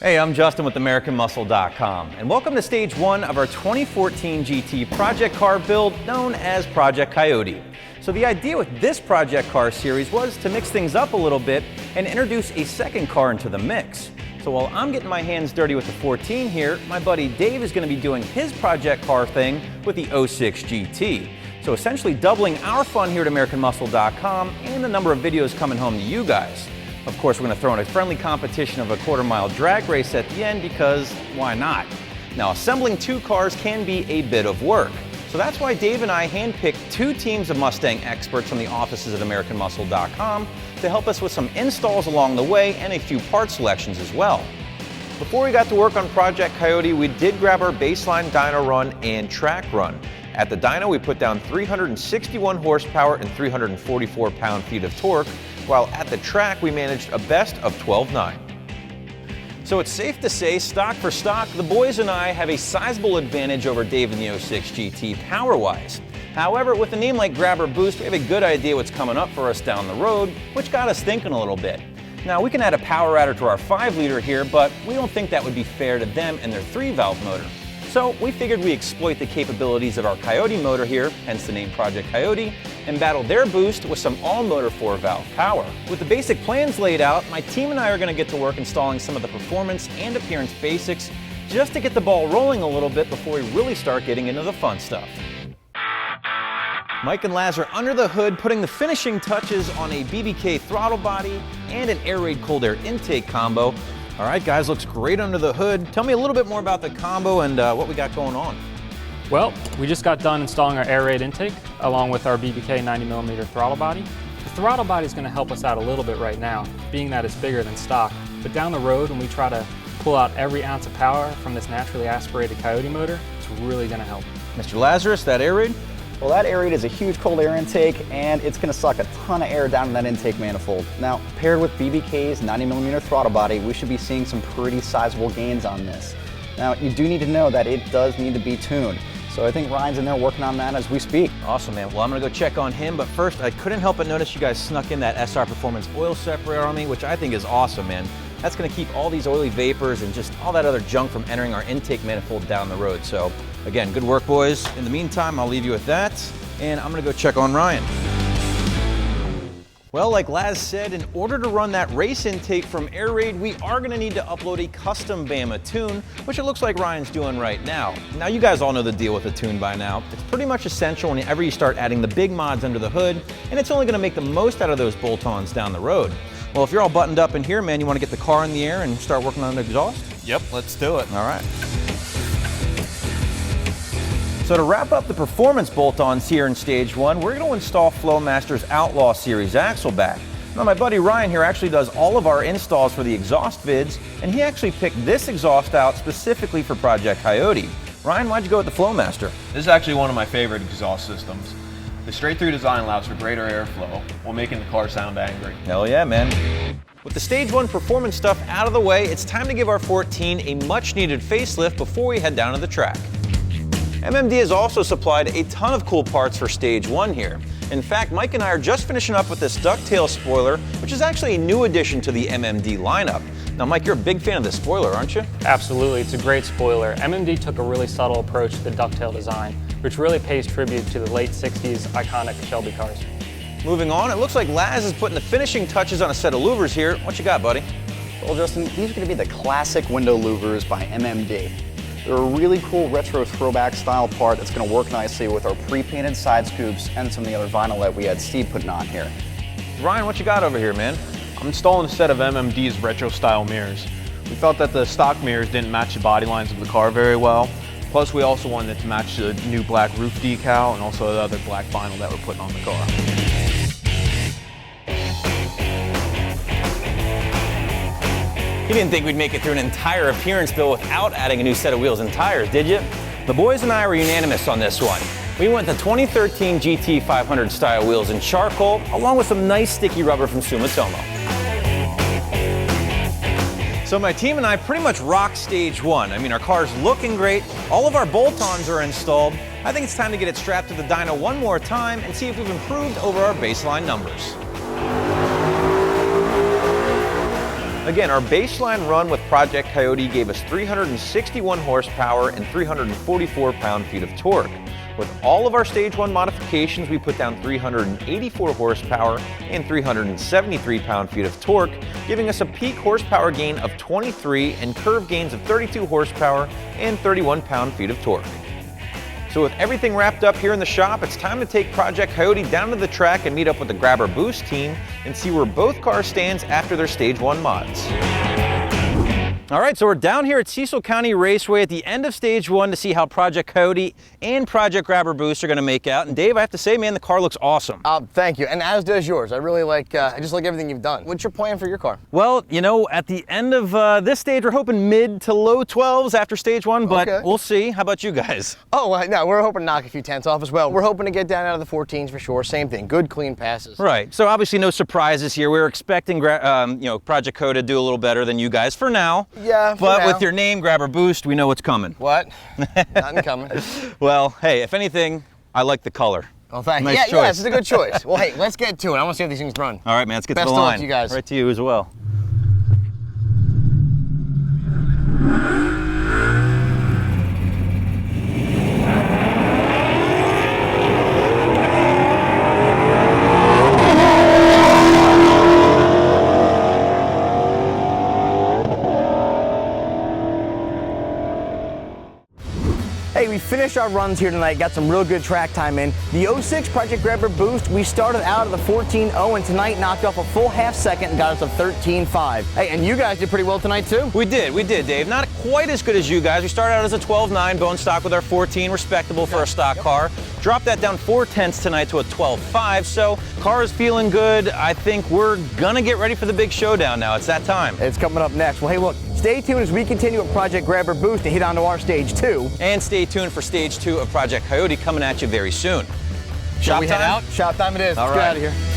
Hey, I'm Justin with AmericanMuscle.com, and welcome to stage one of our 2014 GT project car build known as Project Coyote. So the idea with this project car series was to mix things up a little bit and introduce a second car into the mix. So while I'm getting my hands dirty with the 14 here, my buddy Dave is going to be doing his project car thing with the 06 GT. So essentially doubling our fun here at AmericanMuscle.com and the number of videos coming home to you guys. Of course, we're going to throw in a friendly competition of a quarter-mile drag race at the end because why not? Now, assembling two cars can be a bit of work. So that's why Dave and I handpicked two teams of Mustang experts from the offices at AmericanMuscle.com to help us with some installs along the way and a few part selections as well. Before we got to work on Project Coyote, we did grab our baseline dyno run and track run. At the dyno, we put down 361 horsepower and 344 pound-feet of torque, while at the track we managed a best of 12.9. So it's safe to say, stock for stock, the boys and I have a sizable advantage over Dave in the 06 GT power-wise. However, with a name like Grab or Boost, we have a good idea what's coming up for us down the road, which got us thinking a little bit. Now, we can add a power adder to our 5-liter here, but we don't think that would be fair to them and their 3-valve motor. So we figured we exploit the capabilities of our Coyote motor here, hence the name Project Coyote, and battle their boost with some all-motor 4-valve power. With the basic plans laid out, my team and I are going to get to work installing some of the performance and appearance basics just to get the ball rolling a little bit before we really start getting into the fun stuff. Mike and Laz are under the hood putting the finishing touches on a BBK throttle body and an Airaid cold air intake combo. All right, guys, looks great under the hood. Tell me a little bit more about the combo and what we got going on. Well, we just got done installing our Airaid intake along with our BBK 90mm throttle body. The throttle body is going to help us out a little bit right now, being that it's bigger than stock. But down the road, when we try to pull out every ounce of power from this naturally aspirated Coyote motor, it's really going to help. Mr. Lazarus, that Airaid? Well, that Airaid is a huge cold air intake, and it's going to suck a ton of air down in that intake manifold. Now, paired with BBK's 90mm throttle body, we should be seeing some pretty sizable gains on this. Now, you do need to know that it does need to be tuned. So I think Ryan's in there working on that as we speak. Awesome, man. Well, I'm going to go check on him, but first, I couldn't help but notice you guys snuck in that SR Performance oil separator on me, which I think is awesome, man. That's going to keep all these oily vapors and just all that other junk from entering our intake manifold down the road. So, again, good work, boys. In the meantime, I'll leave you with that, and I'm going to go check on Ryan. Well, like Laz said, in order to run that race intake from Airaid, we are going to need to upload a custom BAMA tune, which it looks like Ryan's doing right now. Now, you guys all know the deal with a tune by now. It's pretty much essential whenever you start adding the big mods under the hood, and it's only going to make the most out of those bolt-ons down the road. Well, if you're all buttoned up in here, man, you want to get the car in the air and start working on the exhaust? Yep, let's do it. All right. So to wrap up the performance bolt-ons here in stage one, we're going to install Flowmaster's Outlaw series axle back. Now my buddy Ryan here actually does all of our installs for the exhaust vids, and he actually picked this exhaust out specifically for Project Coyote. Ryan, why'd you go with the Flowmaster? This is actually one of my favorite exhaust systems. The straight-through design allows for greater airflow while making the car sound angry. Hell yeah, man. With the stage one performance stuff out of the way, it's time to give our 14 a much-needed facelift before we head down to the track. MMD has also supplied a ton of cool parts for stage one here. In fact, Mike and I are just finishing up with this Ducktail spoiler, which is actually a new addition to the MMD lineup. Now, Mike, you're a big fan of this spoiler, aren't you? Absolutely, it's a great spoiler. MMD took a really subtle approach to the Ducktail design, which really pays tribute to the late 60s iconic Shelby cars. Moving on, it looks like Laz is putting the finishing touches on a set of louvers here. What you got, buddy? Well, Justin, these are going to be the classic window louvers by MMD. They're a really cool retro throwback style part that's going to work nicely with our pre-painted side scoops and some of the other vinyl that we had Steve putting on here. Ryan, what you got over here, man? I'm installing a set of MMD's retro style mirrors. We felt that the stock mirrors didn't match the body lines of the car very well. Plus, we also wanted it to match the new black roof decal and also the other black vinyl that we're putting on the car. You didn't think we'd make it through an entire appearance bill without adding a new set of wheels and tires, did you? The boys and I were unanimous on this one. We went the 2013 GT 500 style wheels in charcoal, along with some nice sticky rubber from Sumitomo. So my team and I pretty much rocked stage one. I mean, our car's looking great, all of our bolt-ons are installed. I think it's time to get it strapped to the dyno one more time and see if we've improved over our baseline numbers. Again, our baseline run with Project Coyote gave us 361 horsepower and 344 pound-feet of torque. With all of our Stage 1 modifications, we put down 384 horsepower and 373 pound-feet of torque, giving us a peak horsepower gain of 23 and curve gains of 32 horsepower and 31 pound-feet of torque. So with everything wrapped up here in the shop, it's time to take Project Coyote down to the track and meet up with the Grabber Boost team and see where both cars stands after their Stage 1 mods. All right, so we're down here at Cecil County Raceway at the end of Stage 1 to see how Project Coyote and Project Grabber Boost are going to make out. And Dave, I have to say, man, the car looks awesome. Thank you, and as does yours. I really like, I just like everything you've done. What's your plan for your car? Well, you know, at the end of this stage, we're hoping mid to low 12s after Stage 1, but we'll see. How about you guys? Oh, no, we're hoping to knock a few tenths off as well. We're hoping to get down out of the 14s for sure. Same thing, good, clean passes. Right, so obviously no surprises here. We're expecting, you know, Project Coyote to do a little better than you guys for now. Yeah, but with your name, Grabber Boost, we know what's coming. What? Nothing coming. Well, hey, if anything, I like the color. Well, thank you. Nice choice. Yeah, it's a good choice. Well, hey, let's get to it. I want to see how these things run. All right, man, let's get Best to the line. Best of luck to you guys. Right to you as well. Hey, we finished our runs here tonight, got some real good track time in. The 06 Project Grabber Boost, we started out of the 14.0 and tonight knocked off a full half second and got us a 13.5. Hey, and you guys did pretty well tonight too? We did, Dave. Not quite as good as you guys. We started out as a 12.9 bone stock with our 14, respectable for a stock car. Dropped that down 4/10 tonight to a 12.5, so car is feeling good. I think we're gonna get ready for the big showdown now. It's that time. It's coming up next. Well, hey, look, stay tuned as we continue with Project Grabber Boost and hit on to our Stage 2. And stay tuned for Stage 2 of Project Coyote coming at you very soon. Shall we head out? Shop time it is. All Let's right. get out of here.